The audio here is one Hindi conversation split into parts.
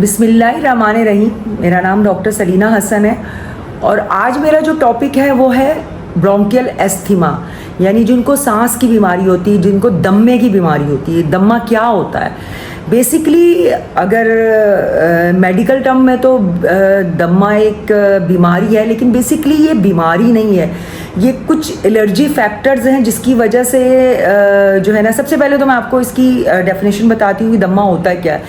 बिस्मिल्लाहिर्रहमानिर्रहीम। मेरा नाम डॉक्टर सलीना हसन है और आज मेरा जो टॉपिक है वो है ब्रोंकियल एस्थमा, यानी जिनको सांस की बीमारी होती है, जिनको दम्मे की बीमारी होती है। दम्मा क्या होता है? बेसिकली अगर मेडिकल टर्म में तो दम्मा एक बीमारी है, लेकिन बेसिकली ये बीमारी नहीं है, ये कुछ एलर्जी फैक्टर्स हैं जिसकी वजह से जो है ना, सबसे पहले तो मैं आपको इसकी डेफिनेशन बताती हूँ कि दम्मा होता है क्या है।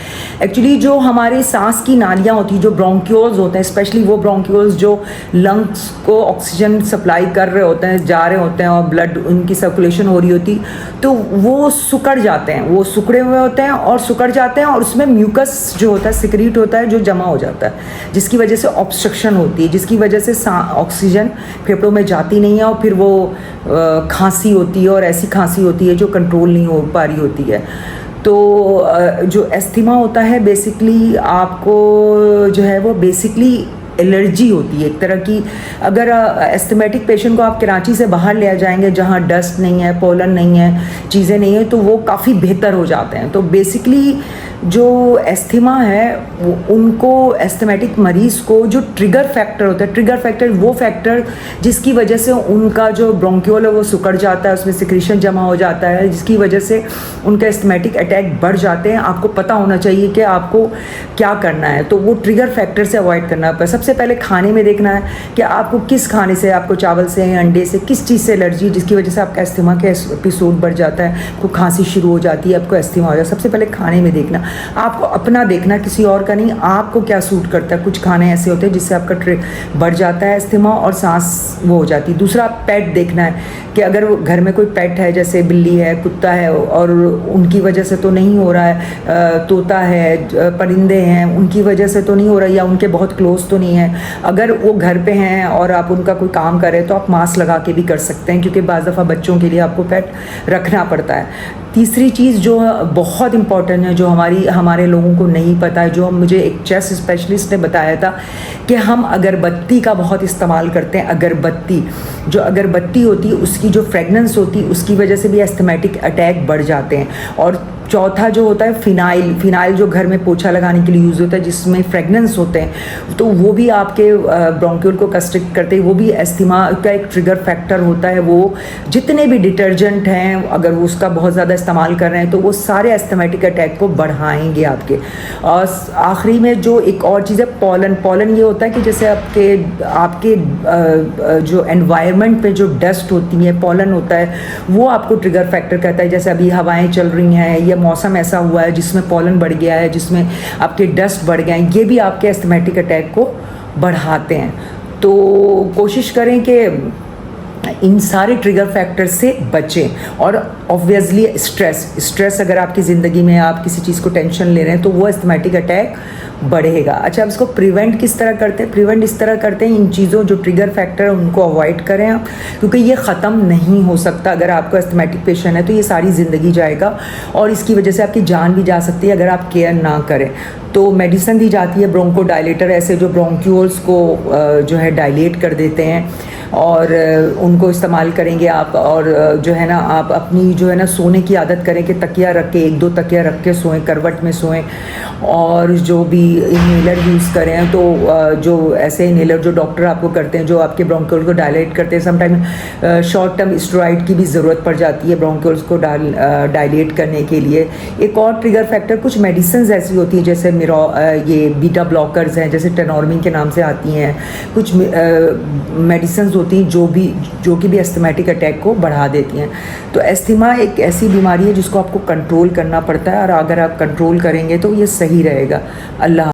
एक्चुअली जो हमारे सांस की नालियाँ होती हैं, जो ब्रोंक्यूल्स होते हैं, स्पेशली वो ब्रोंक्यूल्स जो लंग्स को ऑक्सीजन सप्लाई कर रहे होते हैं, जा रहे होते हैं और ब्लड उनकी सर्कुलेशन हो रही होती, तो वो सिकुड़ जाते हैं, वो सिकुड़े हुए होते हैं और सिकुड़ जाते हैं और उसमें म्यूकस जो होता है सिक्रीट होता है, जो जमा हो जाता है, जिसकी वजह से ऑब्स्ट्रक्शन होती है, जिसकी वजह से ऑक्सीजन फेफड़ों में जाती नहीं है और फिर वो खांसी होती है और ऐसी खांसी होती है जो कंट्रोल नहीं हो पा रही होती है। तो जो एस्थमा होता है बेसिकली आपको जो है वो बेसिकली एलर्जी होती है एक तरह की। अगर एस्थमेटिक पेशेंट को आप कराची से बाहर ले आ जाएंगे जहाँ डस्ट नहीं है, पोलन नहीं है, चीज़ें नहीं है, तो वो काफ़ी बेहतर हो जाते हैं। तो बेसिकली जो एस्थमा है उनको, एस्थमेटिक मरीज़ को जो ट्रिगर फैक्टर होता है, ट्रिगर फैक्टर वो फैक्टर जिसकी वजह से उनका जो ब्रोंक्यूल है वो सिकुड़ जाता है, उसमें सिक्रीशन जमा हो जाता है, जिसकी वजह से उनका एस्थमेटिक अटैक बढ़ जाते हैं। आपको पता होना चाहिए कि आपको क्या करना है, तो वो ट्रिगर फैक्टर से अवॉइड करना है। सबसे पहले खाने में देखना है कि आपको किस खाने से, आपको चावल से, अंडे से, किस चीज़ से एलर्जी जिसकी वजह से आपका एस्थमा का एपिसोड बढ़ जाता है, आपको खांसी शुरू हो जाती है, आपको एस्थमा हो जाता है। सबसे पहले खाने में देखना, आपको अपना देखना, किसी और का नहीं, आपको क्या सूट करता है। कुछ खाने ऐसे होते हैं जिससे आपका बढ़ जाता है एस्थमा और सांस वो हो जाती है। दूसरा, पेट देखना है कि अगर घर में कोई पेट है, जैसे बिल्ली है, कुत्ता है, और उनकी वजह से तो नहीं हो रहा है, तोता है, परिंदे हैं, उनकी वजह से तो नहीं हो रहा है, या उनके बहुत क्लोज तो नहीं है। अगर वो घर पे हैं और आप उनका कोई काम कर रहे हैं तो आप मास्क लगा के भी कर सकते हैं, क्योंकि बाज़ दफ़ा बच्चों के लिए आपको पेट रखना पड़ता है। तीसरी चीज़ जो बहुत इम्पॉर्टेंट है, जो हमारे लोगों को नहीं पता है, जो मुझे एक चेस्ट स्पेशलिस्ट ने बताया था कि हम अगरबत्ती का बहुत इस्तेमाल करते हैं। अगरबत्ती, जो अगरबत्ती होती है उसकी जो फ्रेगनेंस होती है उसकी वजह से भी एस्थमेटिक अटैक बढ़ जाते हैं। और चौथा जो होता है फिनाइल जो घर में पोछा लगाने के लिए यूज़ होता है, जिसमें फ्रेगनेंस होते हैं, तो वो भी आपके ब्रोंक्यूल को कंस्ट्रिक्ट करते हैं, वो भी एस्थमा का एक ट्रिगर फैक्टर होता है। वो जितने भी डिटर्जेंट हैं, अगर वो उसका बहुत ज़्यादा इस्तेमाल कर रहे हैं तो वो सारे एस्थमेटिक अटैक को बढ़ाएंगे आपके। और आखिरी में जो एक और चीज़ है, पोलन ये होता है कि जैसे आपके जो एनवायरनमेंट पे जो डस्ट होती है, पोलन होता है, वो आपको ट्रिगर फैक्टर करता है। जैसे अभी हवाएं चल रही हैं या मौसम ऐसा हुआ है जिसमें पोलन बढ़ गया है, जिसमें आपके डस्ट बढ़ गए हैं, ये भी आपके एस्थमेटिक अटैक को बढ़ाते हैं। तो कोशिश करें कि इन सारे ट्रिगर फैक्टर से बचें। और ऑब्वियसली स्ट्रेस अगर आपकी ज़िंदगी में आप किसी चीज़ को टेंशन ले रहे हैं तो वो एस्थमेटिक अटैक बढ़ेगा। अच्छा, अब इसको प्रिवेंट किस तरह करते हैं? प्रिवेंट इस तरह करते हैं, इन चीज़ों जो ट्रिगर फैक्टर है उनको अवॉइड करें आप, क्योंकि ये ख़त्म नहीं हो सकता। अगर आपको एस्थमेटिक पेशेंट है तो ये सारी ज़िंदगी जाएगा और इसकी वजह से आपकी जान भी जा सकती है अगर आप केयर ना करें। तो मेडिसिन दी जाती है ब्रोंको डायलेटर, ऐसे जो ब्रोंक्यूल्स को जो है डायलेट कर देते हैं, और उनको इस्तेमाल करेंगे आप। और जो है ना, आप अपनी जो है ना सोने की आदत करें कि तकिया रख के, 1-2 तकिया रख के सोएं, करवट में सोएं। और जो भी इन्हेलर यूज़ करें, तो जो ऐसे इन्हेलर जो डॉक्टर आपको करते हैं, जो आपके ब्रोंक्यूल को डायलेट करते हैं, समटाइम शॉर्ट टर्म स्टेरॉइड की भी ज़रूरत पड़ जाती है ब्रोंक्यूल्स को डायलेट करने के लिए। एक और ट्रिगर फैक्टर, कुछ मेडिसिन ऐसी होती हैं जैसे ये बीटा ब्लॉकर्स हैं, जैसे टेनॉर्मिन के नाम से आती हैं। कुछ मेडिसिन होती हैं जो कि भी एस्थमेटिक अटैक को बढ़ा देती हैं। तो एस्थमा एक ऐसी बीमारी है जिसको आपको कंट्रोल करना पड़ता है, और अगर आप कंट्रोल करेंगे तो ये सही रहेगा। अल्लाह।